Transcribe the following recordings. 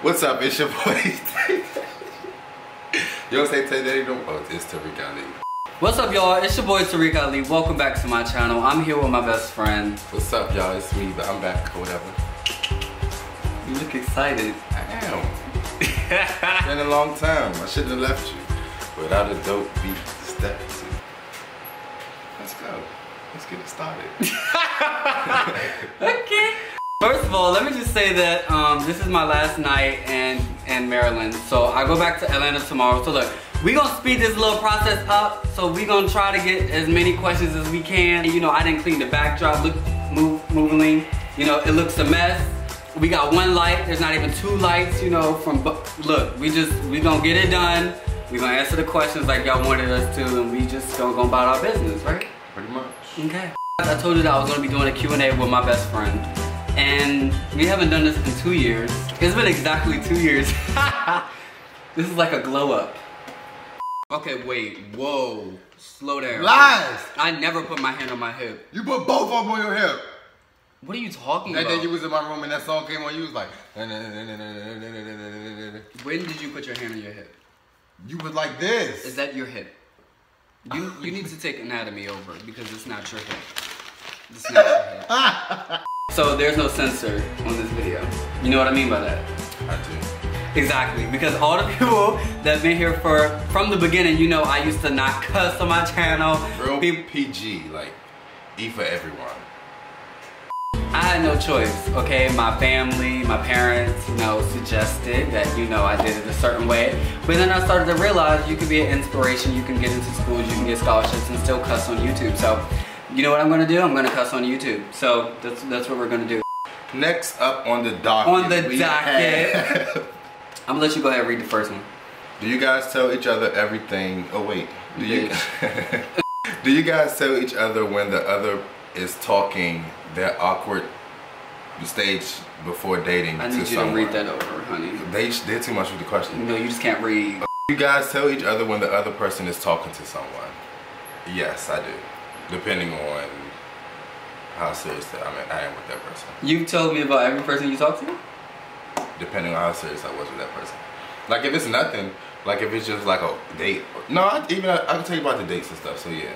What's up? It's your boy. You don't say today no? Oh, it's TarekAli. What's up, y'all? It's your boy TarekAli. Welcome back to my channel. I'm here with my best friend. What's up, y'all? It's me, but I'm back or whatever. You look excited. I am. It's been a long time. I shouldn't have left you without a dope beat to step to. Let's go. Let's get it started. Okay. First of all, let me just say that this is my last night in Maryland. So I go back to Atlanta tomorrow. So look, we gonna speed this little process up. So we gonna try to get as many questions as we can. You know, I didn't clean the backdrop, moving. You know, it looks a mess. We got one light, there's not even two lights, you know, look, we gonna get it done. We gonna answer the questions like y'all wanted us to, and we just gonna go about our business, right? Pretty much. Okay. I told you that I was gonna be doing a Q&A with my best friend. And we haven't done this in 2 years. It's been exactly 2 years. This is like a glow up. Okay, wait, whoa, slow down. Lies! I never put my hand on my hip. You put both of them on your hip. What are you talking That about? day you was in my room and that song came on, you was like... When did you put your hand on your hip? You was like this. Is that your hip? You need to take anatomy over because it's not your hip. It's not your hip. So there's no censor on this video. You know what I mean by that? I do. Exactly, because all the people that have been here from the beginning, you know I used to not cuss on my channel. Real PG, like E for everyone. I had no choice, okay? My family, my parents, you know, suggested that, you know, I did it a certain way. But then I started to realize you can be an inspiration, you can get into schools, you can get scholarships and still cuss on YouTube. So, you know what I'm gonna do? I'm gonna cuss on YouTube. So, that's what we're gonna do. Next up on the docket. On the docket. I'm gonna let you go ahead and read the first one. Do you guys tell each other everything? Oh wait. Do you guys tell each other when the other is talking their awkward stage before dating to someone? I need you to read that over, honey. They did too much with the question. No, you just can't read. Do you guys tell each other when the other person is talking to someone? Yes, I do. Depending on how serious I am with that person. You've told me about every person you talk to? Depending on how serious I was with that person. Like if it's nothing, like if it's just like a date. No, I can tell you about the dates and stuff, so yeah.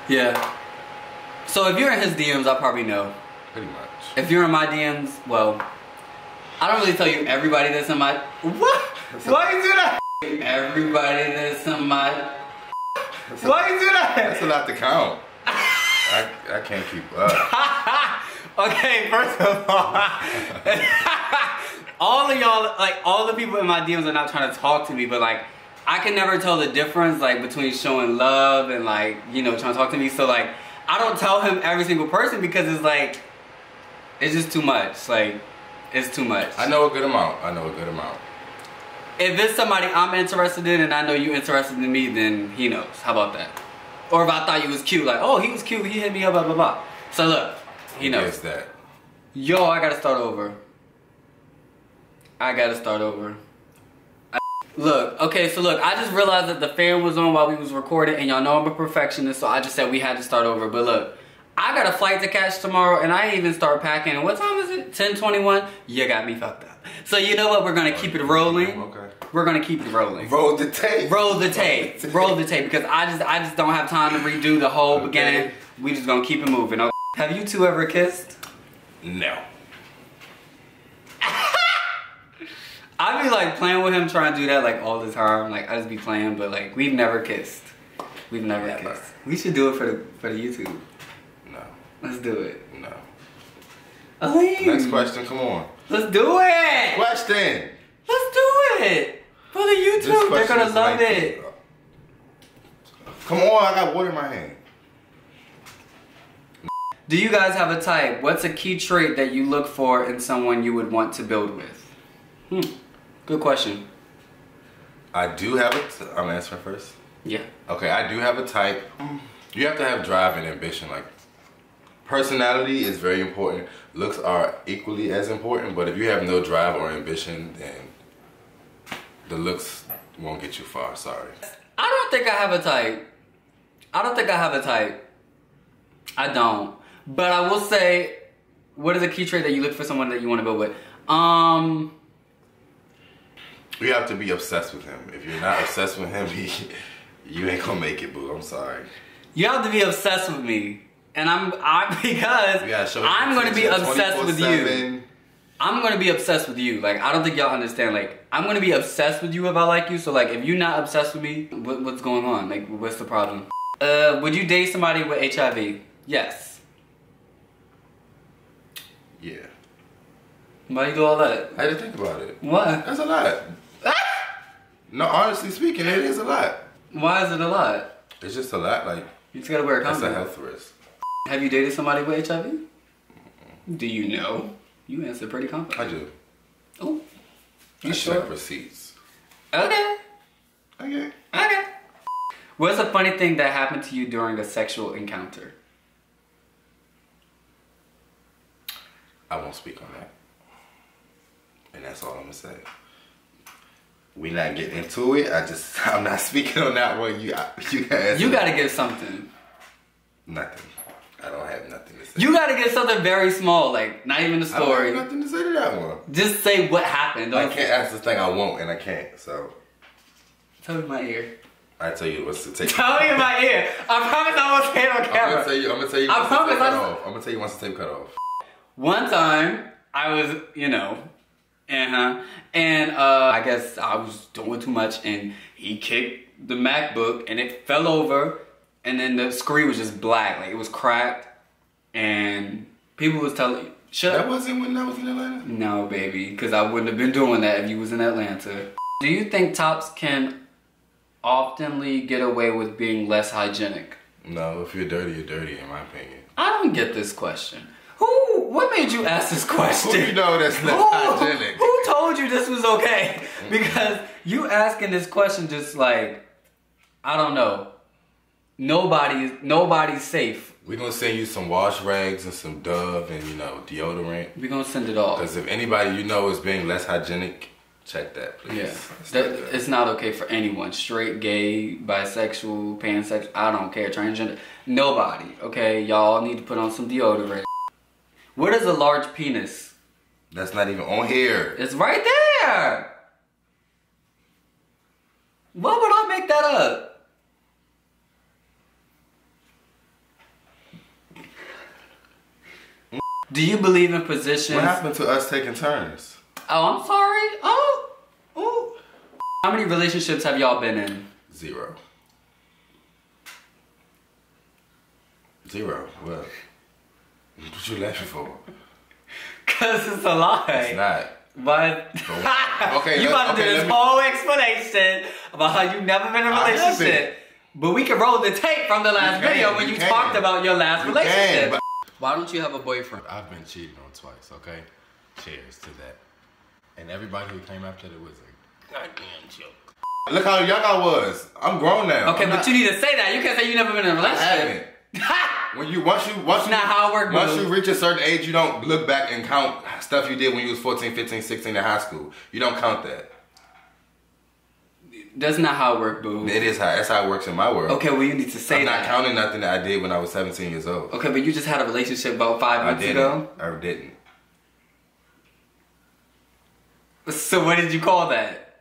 Yeah. So if you're in his DMs, I probably know. Pretty much. If you're in my DMs, well, I don't really tell you everybody that's in my... What? Why you do that? Everybody that's in my... Why you do that? That's a lot to count. I can't keep up. Okay, first of all of y'all, like all the people in my DMs are not trying to talk to me, but like I can never tell the difference like between showing love and like, you know, trying to talk to me. So like I don't tell him every single person because it's like, it's just too much. Like, it's too much. I know a good amount. If it's somebody I'm interested in and I know you're interested in me, then he knows. How about that? Or if I thought you was cute, like, oh, he was cute, he hit me up, blah, blah, blah. So look, he knows. Guess that. Yo, I gotta start over. Look, okay, so look, I just realized that the fan was on while we was recording, and y'all know I'm a perfectionist, so I just said we had to start over. But look, I got a flight to catch tomorrow, and I ain't even start packing. And what time is it? 10:21? You got me fucked up. So you know what? We're gonna keep it rolling. Okay. We're gonna keep it rolling. Roll the tape. Roll the tape. Roll the tape, because I just don't have time to redo the whole beginning. We just gonna keep it moving. Okay? Have you two ever kissed? No. I be like playing with him, trying to do that like all the time. Like I just be playing, but like we've never kissed. We've never kissed. We should do it for the YouTube. No. Let's do it. No. Ali. Next question, come on. Let's do it. Question. Let's do it for the YouTube. They're gonna love it. Come on, I got water in my hand. Do you guys have a type? What's a key trait that you look for in someone you would want to build with? Good question. I do have it. I'm answering first. Yeah. Okay, I do have a type. You have to have drive and ambition. Like, personality is very important. Looks are equally as important, but if you have no drive or ambition, then the looks won't get you far. Sorry. I don't think I have a type. I don't. But I will say, what is a key trait that you look for someone that you want to build with? You have to be obsessed with him. If you're not obsessed with him, you ain't gonna make it, boo. I'm sorry. You have to be obsessed with me. And because I'm gonna be obsessed with you. I'm gonna be obsessed with you. Like, I don't think y'all understand. Like, I'm gonna be obsessed with you if I like you. So like, if you're not obsessed with me, what's going on? Like, what's the problem? Would you date somebody with HIV? Yes. Yeah. Why you do all that? I had to think about it. What? That's a lot. No, honestly speaking, it is a lot. Why is it a lot? It's just a lot. Like, you just gotta wear a condom. That's a health risk. Have you dated somebody with HIV? Do you know? You answer pretty confident. I do. Oh, you I sure? check receipts. Okay. Okay. Okay. What's a funny thing that happened to you during a sexual encounter? I won't speak on that. And that's all I'm gonna say. We not getting into it. I'm not speaking on that one. You gotta give something. Nothing. I don't have nothing to say. You gotta give something very small, like not even a story. I don't have nothing to say to that one. Just say what happened. I can't ask the thing I won't, and I can't. So tell me in my ear. I tell you what's to take. Tell me in my ear. I promise I won't say it on camera. I'm gonna tell you. I promise. I'm gonna tell you once the tape cut off. One time I was, and I guess I was doing too much, and he kicked the MacBook, and it fell over, and then the screen was just black, like it was cracked, and people was telling, That wasn't when I was in Atlanta? No, baby, because I wouldn't have been doing that if you was in Atlanta. Do you think tops can oftenly get away with being less hygienic? No, if you're dirty, in my opinion. I don't get this question. What made you ask this question? Who you know that's less hygienic? Who told you this was okay? Because you asking this question just like, I don't know. Nobody's safe. We're gonna send you some wash rags and some Dove and deodorant. We're gonna send it all. Because if anybody you know is being less hygienic, check that, please. Yeah, it's not okay for anyone. Straight, gay, bisexual, pansexual, I don't care, transgender. Nobody, okay? Y'all need to put on some deodorant. What is a large penis? That's not even on here. It's right there. Why would I make that up? Do you believe in positions? What happened to us taking turns? Oh, I'm sorry. Oh. How many relationships have y'all been in? 0. What? What you laughing for? Cause it's a lie. It's not. But okay, you about to do this whole explanation about how you've never been in a relationship. But we can roll the tape from the last video when you talked about your last relationship. Why don't you have a boyfriend? I've been cheated on twice, okay? Cheers to that. And everybody who came after it was a goddamn joke. Look how young I was. I'm grown now. Okay, but you need to say that. You can't say you never been in a relationship. I haven't. Once not how it works. Once you reach a certain age, you don't look back and count stuff you did when you was 14, 15, 16 in high school. You don't count that. That's not how it works, boo. It is that's how it works in my world. Okay, well you need to say that. I'm not counting nothing that I did when I was 17 years old. Okay, but you just had a relationship about 5 months ago? I didn't. So what did you call that?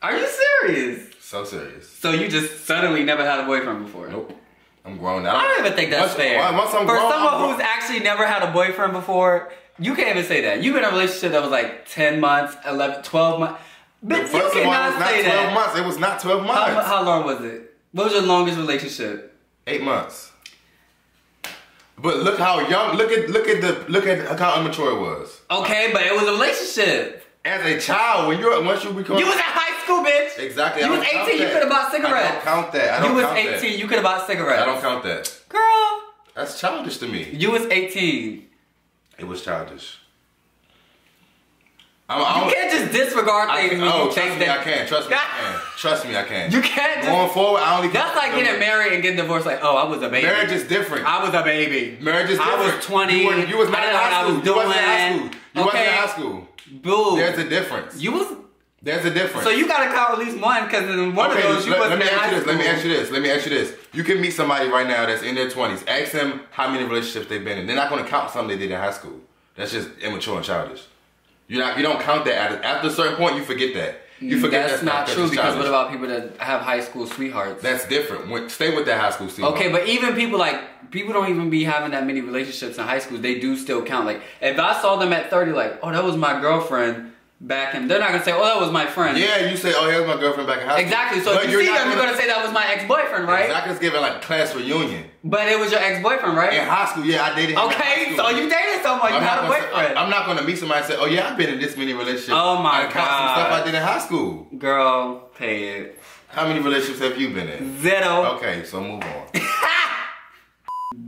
Are you serious? So serious. So you just suddenly never had a boyfriend before? Nope. I'm grown now. I don't even think that's fair. Once I'm For grown, someone who's actually never had a boyfriend before, you can't even say that. You've been in a relationship that was like 10 months, 11, 12 months. But you cannot say that. 12 months. It was not 12 months. How long was it? What was your longest relationship? 8 months. But look how young. Look at how immature it was. Okay, but it was a relationship. As a child, once you become. You was in high school, bitch. Exactly. You was 18. You could have bought cigarettes. I don't count that. You was 18. You could have bought cigarettes. I don't count that. Girl. That's childish to me. You was 18. It was childish. You can't just disregard things when you think that. I can. Trust me, I can. Trust me, I can. You can't. Going forward, I only. That's like getting married and getting divorced. Like, oh, I was a baby. Marriage is different. I was a baby. Marriage is different. I was 20. You was not in high school. You wasn't in high school. You wasn't in high school. Boo. There's a difference. There's a difference. So you gotta count at least one, because in one of those you let me ask you this. You can meet somebody right now that's in their 20s. Ask them how many relationships they've been in. They're not going to count something they did in high school. That's just immature and childish. You don't count that. After a certain point, you forget that. You forget that's not true, because what about people that have high school sweethearts? That's different. Stay with that high school sweetheart. Okay, but even people don't even be having that many relationships in high school. They do still count. Like, if I saw them at 30, like, oh, that was my girlfriend back in, they're not gonna say, oh, that was my friend. Yeah, you say, oh, here's my girlfriend back in high school. Exactly. So if you see them, you're gonna say that was my ex-boyfriend, right? Exactly. It's giving like a class reunion. But it was your ex-boyfriend, right? In high school, yeah, I dated him. Okay, so you dated someone, you had a boyfriend. I'm not gonna meet somebody and say, oh yeah, I've been in this many relationships. Oh my God. Count some stuff I did in high school. Girl, pay it. How many relationships have you been in? 0. Okay, so move on.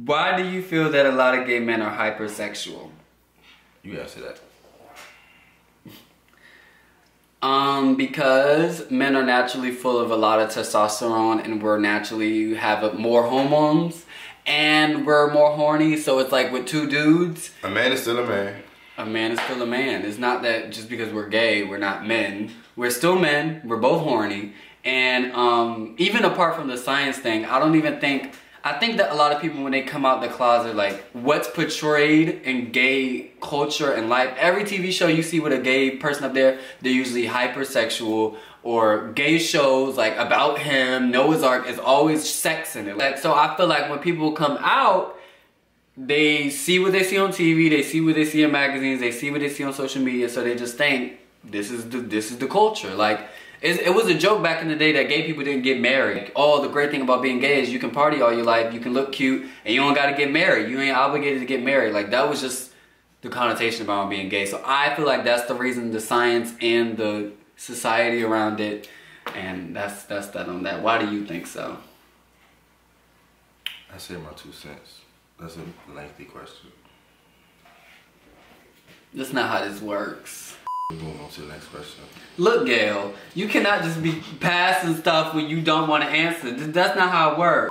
Why do you feel that a lot of gay men are hypersexual? You answer that. Because men are naturally full of a lot of testosterone, and we're naturally have more hormones, and we're more horny. So it's like with two dudes, a man is still a man. A man is still a man. It's not that just because we're gay, we're not men. We're still men. We're both horny. And even apart from the science thing, I think that a lot of people, when they come out the closet, like, what's portrayed in gay culture and life, every TV show you see with a gay person up there, they're usually hypersexual, or gay shows like About Him, Noah's Ark, is always sex in it. Like, so I feel like when people come out, they see what they see on TV, they see what they see in magazines, they see what they see on social media, so they just think this is the culture. Like, it was a joke back in the day that gay people didn't get married. Oh, the great thing about being gay is you can party all your life, you can look cute, and you don't gotta get married. You ain't obligated to get married. Like, that was just the connotation about being gay. So I feel like that's the reason, the science and the society around it, and that's that on that. Why do you think so? I say my 2 cents. That's a lengthy question. That's not how this works. Move on to the next question. Look, Gail, you cannot just be passing stuff when you don't want to answer. That's not how it works.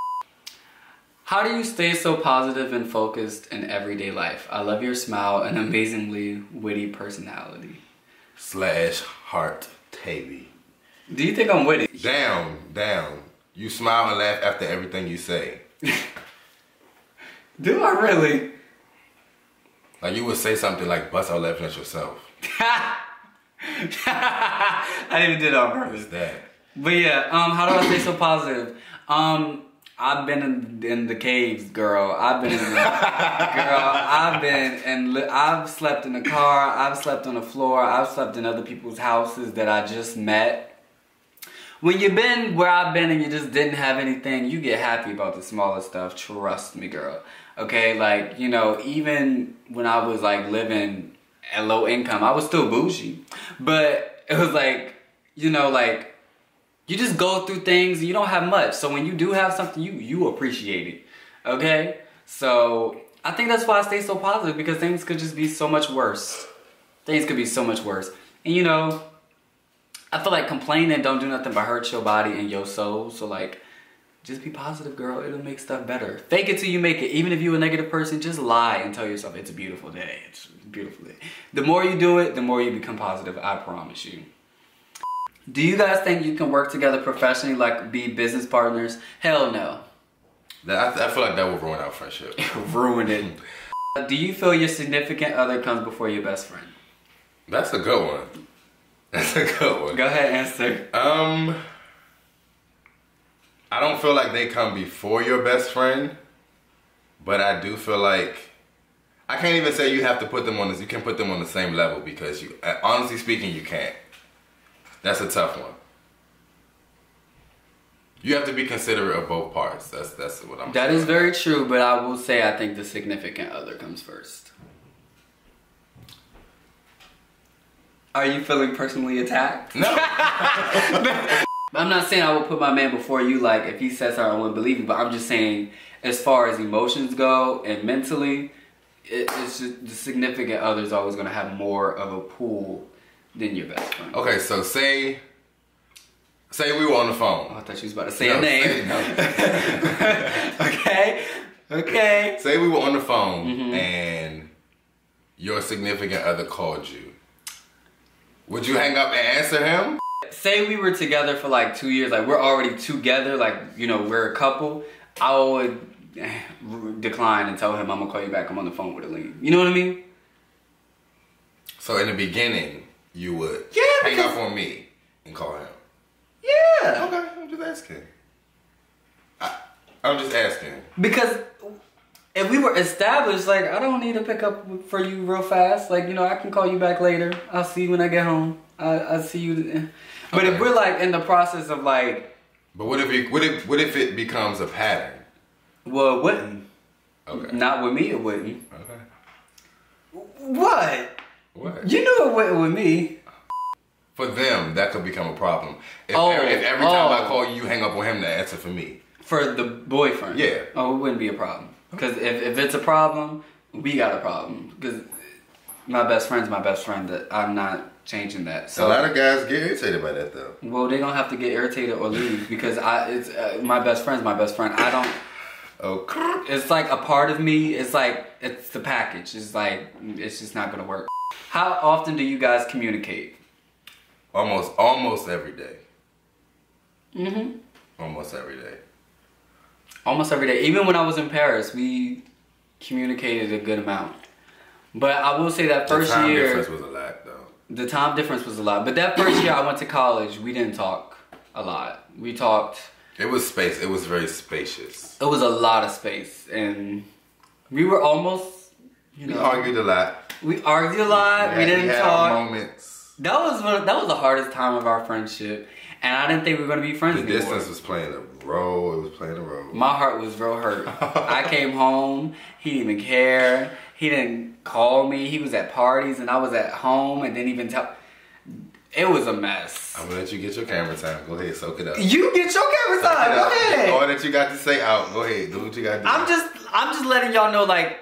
How do you stay so positive and focused in everyday life? I love your smile and amazingly witty personality. /heart Tabby. Do you think I'm witty? Down. You smile and laugh after everything you say. Do I really? Like, you would say something like, bust out laughing at yourself. I didn't do that on purpose. That. But yeah, how do I stay so positive? I've been in the caves, girl. I've slept in the car. I've slept on the floor. I've slept in other people's houses that I just met. When you've been where I've been and you just didn't have anything, you get happy about the smallest stuff. Trust me, girl. Okay, like, you know, even when I was like living at low income, I was still bougie. But it was like, you know, like, you just go through things and you don't have much. So when you do have something, you appreciate it. Okay? So I think that's why I stay so positive, because things could just be so much worse. Things could be so much worse. And you know, I feel like complaining don't do nothing but hurt your body and your soul. So like, just be positive, girl. It'll make stuff better. Fake it till you make it. Even if you're a negative person, just lie and tell yourself it's a beautiful day. It's a beautiful day. The more you do it, the more you become positive. I promise you. Do you guys think you can work together professionally, like be business partners? Hell no. I feel like that would ruin our friendship. Ruin it. Do you feel your significant other comes before your best friend? That's a good one. That's a good one. Go ahead, answer. I don't feel like they come before your best friend, but I do feel like, I can't even say you have to put them on this, you can put them on the same level, because you, honestly speaking, you can't. That's a tough one. You have to be considerate of both parts. That's what I'm saying. That is very true, but I will say I think the significant other comes first. Are you feeling personally attacked? No. I'm not saying I will put my man before you, like, if he says something, I wouldn't believe him, but I'm just saying, as far as emotions go and mentally, it's just the significant other is always going to have more of a pull than your best friend. Okay, so say we were on the phone. Oh, I thought you was about to say a name. Okay. Say we were on the phone and your significant other called you. Would you hang up and answer him? Say we were together for like 2 years, like we're already together, like, you know, we're a couple. I would decline and tell him I'm gonna call you back, I'm on the phone with Aline. You know what I mean? So in the beginning, you would hang up on me and call him? Yeah. Okay, I'm just asking. I'm just asking. Because if we were established, like, I don't need to pick up for you real fast. Like, you know, I can call you back later. I'll see you when I get home. I'll see you. But if we're like in the process of like. But what if it becomes a pattern? Well, it wouldn't. Okay. Not with me, it wouldn't. Okay. What? What? You know it wouldn't with me. For them, that could become a problem. If every time I call you, you hang up on him to answer for me. For the boyfriend? Yeah. Oh, it wouldn't be a problem. Because if it's a problem, we got a problem. Because my best friend's my best friend. That I'm not changing that. So a lot of guys get irritated by that though. Well, they don't have to get irritated or leave because it's my best friend's my best friend. I don't. Okay. It's like a part of me. It's like it's the package. It's like it's just not gonna work. How often do you guys communicate? Almost every day. Mhm. Almost every day. Almost every day. Even when I was in Paris, we communicated a good amount. But I will say that first year... The time difference was a lot, though. The time difference was a lot. But that first year I went to college, we didn't talk a lot. We talked... It was space. It was very spacious. It was a lot of space. And we were almost, you know... We argued a lot. We argued a lot. We didn't had talk. Our moments. That was the hardest time of our friendship. And I didn't think we were going to be friends anymore. The distance was playing a role. It was playing a role. My heart was real hurt. I came home. He didn't even care. He didn't call me. He was at parties and I was at home and didn't even tell. It was a mess. I'm going to let you get your camera time. Go ahead. Soak it up. You get your camera time. Go ahead. All that you got to say out. Go ahead. Do what you got to do. I'm just letting y'all know, like,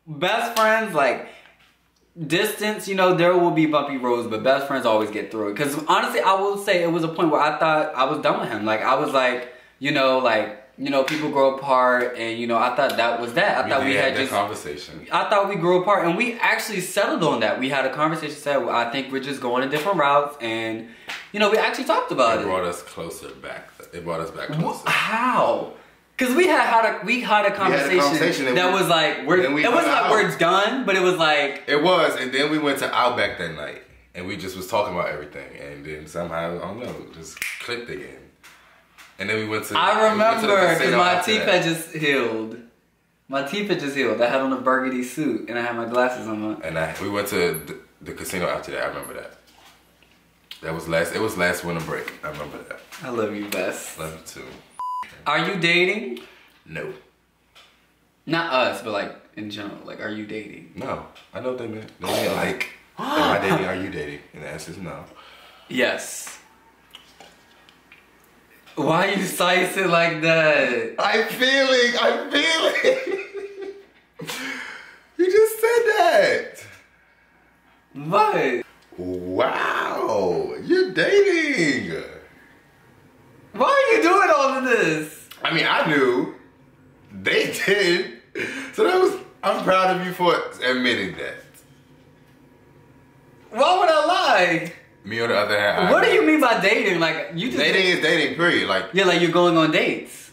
best friends, like, distance, you know, there will be bumpy roads, but best friends always get through it. Because honestly, I will say it was a point where I thought I was done with him. Like, I was like, people grow apart, and, you know, I thought that was that. I thought we had just conversation. I thought we grew apart, and we actually settled on that. We had a conversation, said, well, I think we're just going in different routes, and, you know, we actually talked about it. It brought us closer back. It brought us back closer. How? Because we had a conversation that was like, it wasn't like we're done, but it was like... It was, and then we went to Outback that night, and we just was talking about everything, and then somehow, I don't know, just clicked again. And then we went to... I remember, because my teeth had just healed. My teeth had just healed. I had on a burgundy suit, and I had my glasses on. And we went to the casino after that, I remember that. It was last winter break, I remember that. I love you, Bess. Love you too. Are you dating? No. Not us, but like in general. Like, are you dating? No. I know what they meant. They meant like, am I dating? Are you dating? And the answer is no. Yes. Why you slice it like that? I'm feeling. You just said that. What? Wow. You're dating. Why are you doing all of this? I mean, I knew. They did. So I'm proud of you for admitting that. Why would I lie? Me on the other hand. What do you mean by dating? Like, you just... Dating is dating, period. Like... Yeah, like you're going on dates.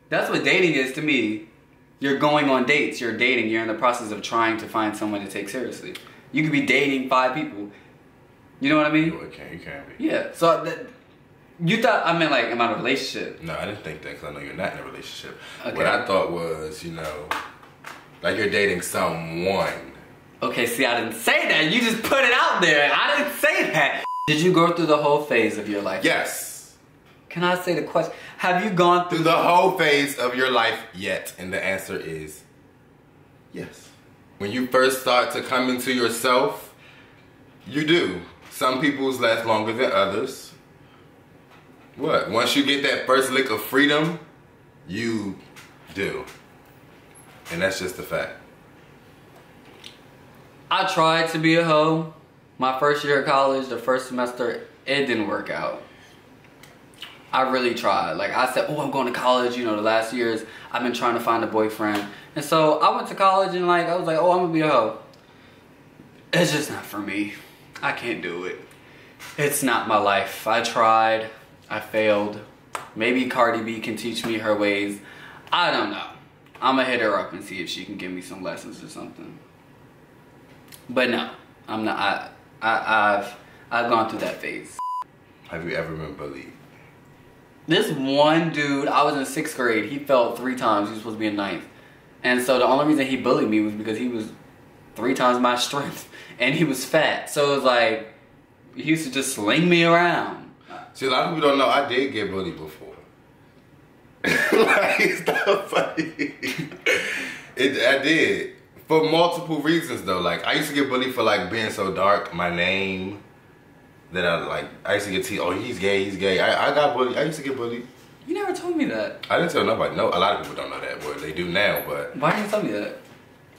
That's what dating is to me. You're going on dates. You're dating. You're in the process of trying to find someone to take seriously. You could be dating 5 people. You know what I mean? You can be. Yeah. So... You thought I meant like, am I in a relationship? No, I didn't think that because I know you're not in a relationship. Okay. What I thought was, you know, like you're dating someone. Okay, see, I didn't say that. You just put it out there. I didn't say that. Did you go through the whole phase of your life? Yes. Can I say the question? Have you gone through the whole phase of your life yet? And the answer is yes. When you first start to come into yourself, you do. Some people's last longer than others. What? Once you get that first lick of freedom, you do. And that's just a fact. I tried to be a hoe. My first year of college, the first semester, it didn't work out. I really tried. Like, I said, oh, I'm going to college. You know, the last years, I've been trying to find a boyfriend. And so I went to college and like, I was like, oh, I'm going to be a hoe. It's just not for me. I can't do it. It's not my life. I tried. I failed. Maybe Cardi B can teach me her ways. I don't know. I'm gonna hit her up and see if she can give me some lessons or something. But no, I'm not. I've gone through that phase. Have you ever been bullied? This one dude, I was in 6th grade. He fell 3 times. He was supposed to be in 9th. And so the only reason he bullied me was because he was 3 times my strength. And he was fat. So it was like, he used to just sling me around. See, a lot of people don't know I did get bullied before. Like, it's not funny. I did. For multiple reasons though. Like, I used to get bullied for like being so dark. My name. That I used to get teased. Oh, he's gay, he's gay. I got bullied. I used to get bullied. You never told me that. I didn't tell nobody. No, a lot of people don't know that, but they do now, but. Why didn't you tell me that?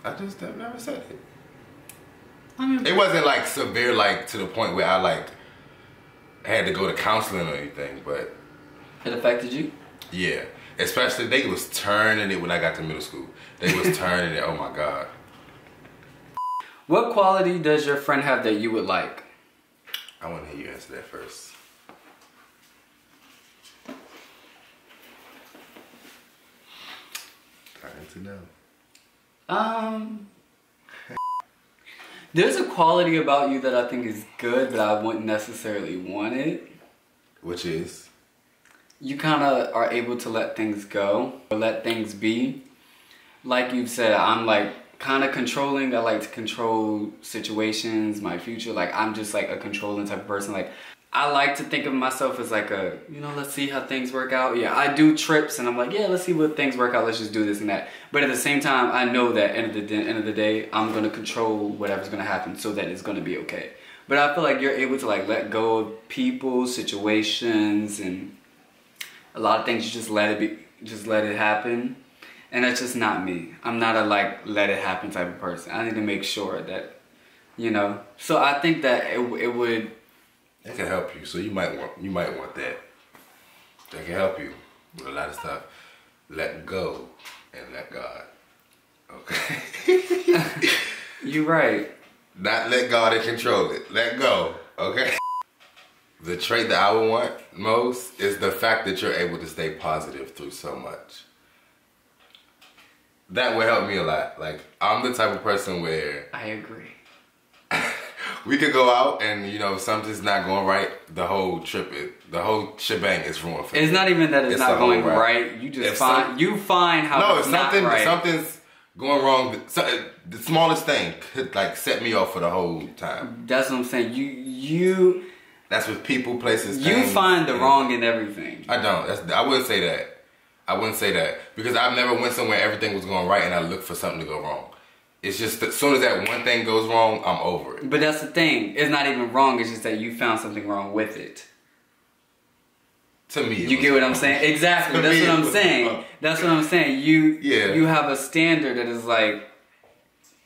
I just have never said it. I mean, it wasn't like severe, like to the point where I like had to go to counseling or anything, but. It affected you? Yeah. Especially, they was turning it when I got to middle school. They was turning it, oh my God. What quality does your friend have that you would like? I want to hear you answer that first. Trying to know. There's a quality about you that I think is good, but I wouldn't necessarily want it. Which is? You kind of are able to let things go, or let things be. Like you've said, I'm like kind of controlling. I like to control situations, my future. Like, I'm just like a controlling type of person. Like, I like to think of myself as like a, you know, let's see how things work out. Yeah, I do trips and I'm like, yeah, let's see what things work out. Let's just do this and that. But at the same time, I know that end of the day, I'm going to control whatever's going to happen so that it's going to be okay. But I feel like you're able to like let go of people, situations, and a lot of things. You just let it be, just let it happen. And that's just not me. I'm not a like let it happen type of person. I need to make sure that, you know. So I think that it would. It can help you. So you might want that. That can help you with a lot of stuff. Let go and let God. Okay. You're right. Not let God and control it. Let go. Okay. The trait that I would want most is the fact that you're able to stay positive through so much. That would help me a lot. Like, I'm the type of person where I agree. We could go out and, you know, something's not going right, the whole trip, the whole shebang is ruined for me. It's not even that it's not going right. You just find how it's not right. Something's going wrong. The smallest thing could like set me off for the whole time. That's what I'm saying. You. That's with people, places, you things. Find the wrong in everything. I don't. I wouldn't say that. I wouldn't say that because I've never went somewhere everything was going right and I looked for something to go wrong. It's just as soon as that one thing goes wrong, I'm over it. But that's the thing. It's not even wrong. It's just that you found something wrong with it. To me, you get what I'm saying? Exactly. That's what I'm saying. That's what I'm saying. You have a standard that is like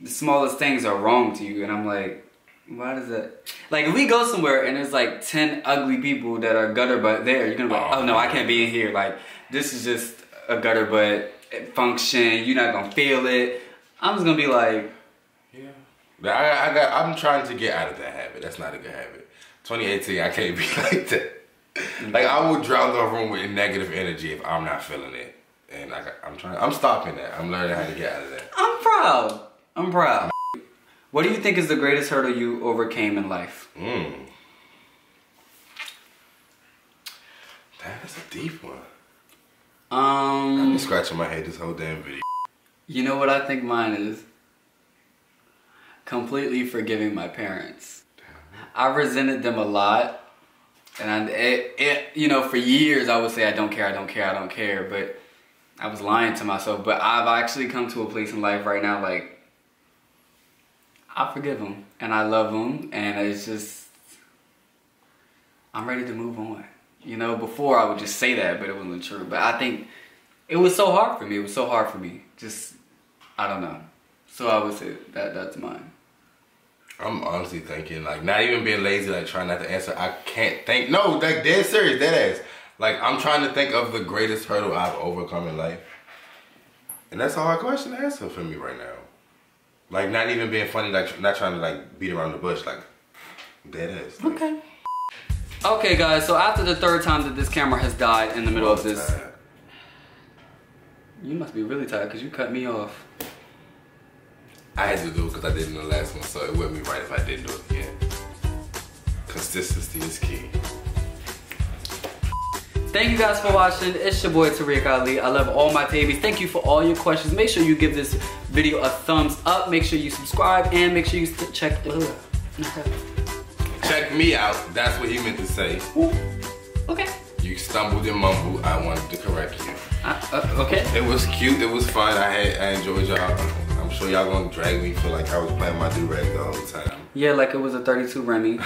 the smallest things are wrong to you, and I'm like, why does that? Like, if we go somewhere and there's like 10 ugly people that are gutter butt there, you're gonna be like, oh no, I can't be in here. Like, this is just a gutter butt function. You're not gonna feel it. I'm just gonna be like, yeah. I'm trying to get out of that habit. That's not a good habit. 2018, I can't be like that. Like, I will drown the room with negative energy if I'm not feeling it. And I'm stopping that. I'm learning how to get out of that. I'm proud. What do you think is the greatest hurdle you overcame in life? That's a deep one. I've been scratching my head this whole damn video. You know what I think mine is? Completely forgiving my parents. I resented them a lot. And you know, for years I would say I don't care, but I was lying to myself. But I've actually come to a place in life right now, like, I forgive them and I love them, and it's just, I'm ready to move on. You know, before I would just say that, but it wasn't true. But I think it was so hard for me. It was so hard for me. Just, I don't know. So I would say that's mine. I'm honestly thinking, like, not even being lazy, like, trying not to answer. I can't think. No, like, dead serious, dead ass. Like, I'm trying to think of the greatest hurdle I've overcome in life. And that's a hard question to answer for me right now. Like, not even being funny, like, not trying to, like, beat around the bush, like, dead ass. Like. Okay. Okay, guys. So after the third time that this camera has died in the middle of this, you must be really tired because you cut me off. I had to do it because I did it in the last one, so it wouldn't be right if I didn't do it again. Consistency is key. Thank you guys for watching. It's your boy TarekAli. I love all my tabies. Thank you for all your questions. Make sure you give this video a thumbs up. Make sure you subscribe and make sure you check. Check me out. That's what he meant to say. Okay. You stumbled and mumbled. I wanted to correct you. Okay. It was cute. It was fun. I enjoyed y'all. I'm sure y'all gonna drag me for like I was playing my do-rag the whole time. Yeah, like it was a 32 Remy.